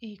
1